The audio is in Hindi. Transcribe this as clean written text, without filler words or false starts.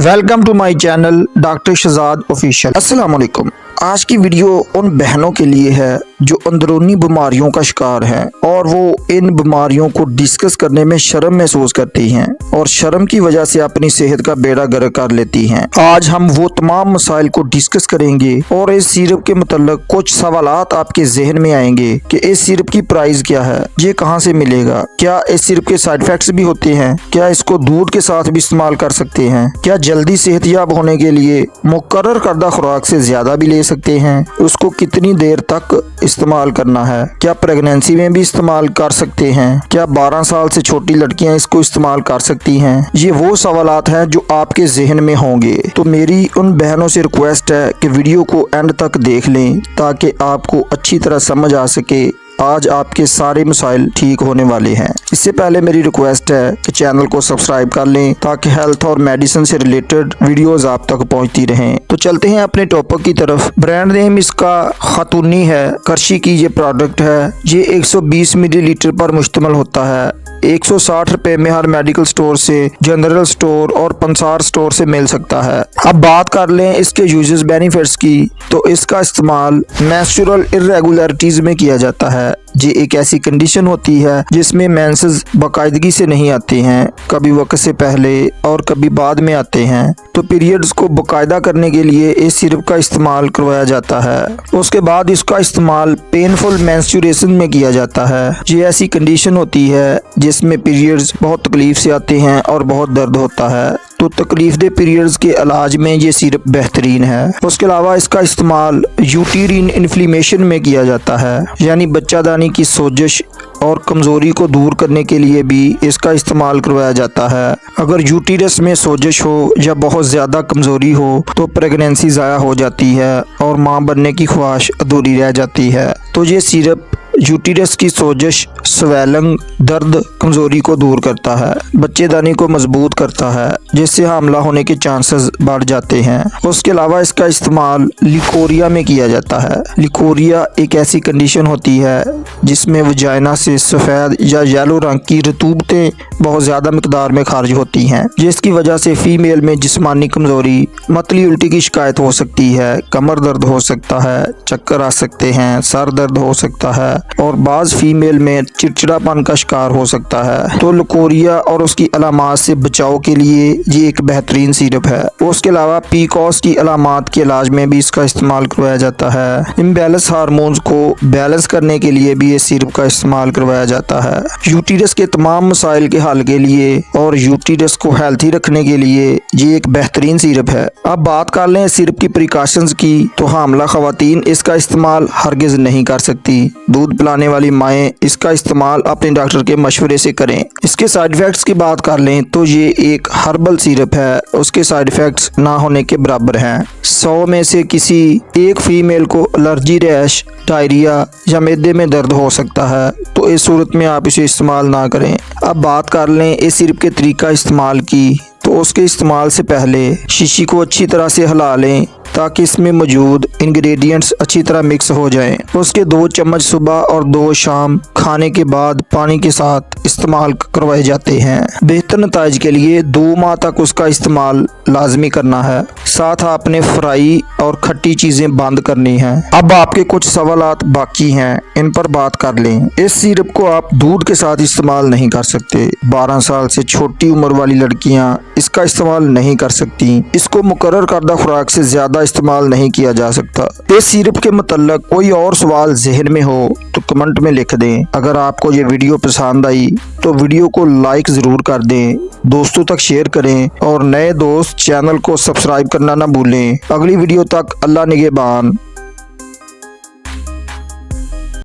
Welcome to my channel doctor Shahzad official. अस्सलाम वालेकुम। आज की वीडियो उन बहनों के लिए है जो अंदरूनी बीमारियों का शिकार हैं और वो इन बीमारियों को डिस्कस करने में शर्म महसूस करती हैं और शर्म की वजह से अपनी सेहत का बेड़ा गर्क कर लेती हैं। आज हम वो तमाम मसाइल को डिस्कस करेंगे और इस सिरप के मतलब कुछ सवालात आपके जहन में आएंगे कि इस सिरप की प्राइस क्या है, ये कहाँ से मिलेगा, क्या इस सिरप के साइड इफेक्ट्स भी होते हैं, क्या इसको दूध के साथ भी इस्तेमाल कर सकते हैं, क्या जल्दी सेहतयाब होने के लिए मुकर्रर करदा खुराक से ज्यादा भी ले सकते हैं, उसको कितनी देर तक इस्तेमाल करना है, क्या प्रेगनेंसी में भी इस्तेमाल कर सकते हैं, क्या 12 साल से छोटी लड़कियां इसको इस्तेमाल कर सकती हैं। ये वो सवालात हैं जो आपके जहन में होंगे। तो मेरी उन बहनों से रिक्वेस्ट है कि वीडियो को एंड तक देख लें ताकि आपको अच्छी तरह समझ आ सके। आज आपके सारे मसाइल ठीक होने वाले हैं। इससे पहले मेरी रिक्वेस्ट है कि चैनल को सब्सक्राइब कर लें ताकि हेल्थ और मेडिसिन से रिलेटेड वीडियोस आप तक पहुंचती रहें। तो चलते हैं अपने टॉपिक की तरफ। ब्रांड नेम इसका खातूनी है। कर्शी की ये प्रोडक्ट है। ये 120 मिलीलीटर पर मुश्तमिल होता है। 160 रुपए में हर मेडिकल स्टोर से, जनरल स्टोर और पंसार स्टोर से मिल सकता है। अब बात कर लें इसके यूजेस बेनिफिट्स की, तो इसका इस्तेमाल मेंस्ट्रुअल इर्रेगुलरिटीज में किया जाता है। ये एक ऐसी कंडीशन होती है जिसमें मेंसेस बाकायदगी से नहीं आते हैं, कभी वक्त से पहले और कभी बाद में आते हैं। तो पीरियड्स को बाकायदा करने के लिए इस सिरप का इस्तेमाल करवाया जाता है। उसके बाद इसका इस्तेमाल पेनफुल मेंस्ट्रुएशन में किया जाता है। ये ऐसी कंडीशन होती है जिसमें पीरियड्स बहुत तकलीफ से आते हैं और बहुत दर्द होता है। तो तकलीफ दे पीरियड्स के इलाज में ये सिरप बेहतरीन है। उसके अलावा इसका इस्तेमाल यूटेरिन इन्फ्लेमेशन में किया जाता है, यानी बच्चादानी की सोजिश और कमज़ोरी को दूर करने के लिए भी इसका इस्तेमाल करवाया जाता है। अगर यूटेरस में सोजिश हो या बहुत ज़्यादा कमज़ोरी हो तो प्रेगनेंसी ज़ाया हो जाती है और माँ बनने की ख्वाहिश अधूरी रह जाती है। तो ये सिरप यूटेरस की सोजिश, स्वेलिंग, दर्द, कमजोरी को दूर करता है, बच्चेदानी को मजबूत करता है, जिससे हमला होने के चांसेस बढ़ जाते हैं। उसके अलावा इसका इस्तेमाल लिकोरिया में किया जाता है। लिकोरिया एक ऐसी कंडीशन होती है जिसमें वजाइना से सफ़ेद या येलो रंग की रतूबतें बहुत ज़्यादा मिकदार में खारिज होती हैं, जिसकी वजह से फीमेल में जिस्मानी कमजोरी, मतली उल्टी की शिकायत हो सकती है, कमर दर्द हो सकता है, चक्कर आ सकते हैं, सर दर्द हो सकता है और बाज़ फीमेल में चिड़चिड़ापन का शिकार हो सकता है। तो लिकोरिया और उसकी अलामात से बचाव के लिए ये एक बेहतरीन सिरप है। उसके अलावा पीकॉस की अलामात के इलाज में भी इसका इस्तेमाल करवाया जाता है। इम्बैलेंस हार्मोन्स को बैलेंस करने के लिए भी इस सिरप का इस्तेमाल करवाया जाता है। यूटेरस के तमाम मसाइल के हल के लिए और यूटेरस को हेल्थी रखने के लिए ये एक बेहतरीन सिरप है। अब बात कर लें सिरप की प्रिकॉशंस की, तो हामला खवातीन इसका इस्तेमाल हरगिज नहीं कर सकती। दूध पिलाने वाली माएँ इसका इस्तेमाल अपने डॉक्टर के मशवरे से करें। इसके साइड इफेक्ट्स की बात कर लें तो ये एक हर्बल सिरप है। उसके साइड इफेक्ट्स ना होने के बराबर हैं। 100 में से किसी एक फीमेल को एलर्जी, रैश, डायरिया या मैदे में दर्द हो सकता है, तो इस सूरत में आप इसे इस्तेमाल ना करें। अब बात कर लें इस सिरप के तरीका इस्तेमाल की, तो उसके इस्तेमाल से पहले शीशी को अच्छी तरह से हिला लें ताकि इसमें मौजूद इंग्रेडिएंट्स अच्छी तरह मिक्स हो जाएं। उसके 2 चम्मच सुबह और 2 शाम खाने के बाद पानी के साथ इस्तेमाल करवाए जाते हैं। बेहतर नताइज के लिए 2 माह तक उसका इस्तेमाल लाजमी करना है। साथ आपने फ्राई और खट्टी चीजें बंद करनी है। अब आपके कुछ सवालात बाकी हैं, इन पर बात कर लें। इस सिरप को आप दूध के साथ इस्तेमाल नहीं कर सकते। 12 साल से छोटी उम्र वाली लड़कियां इसका इस्तेमाल नहीं कर सकती। इसको मुकर्रर करदा खुराक से ज्यादा इस्तेमाल नहीं किया जा सकता। इस सिरप के मतलब कोई और सवाल जहन में हो तो कमेंट में लिख दें। अगर आपको ये वीडियो पसंद आई तो वीडियो को लाइक जरूर कर दें, दोस्तों तक शेयर करें और नए दोस्त चैनल को सब्सक्राइब करना ना भूलें। अगली वीडियो तक अल्लाह निगहबान।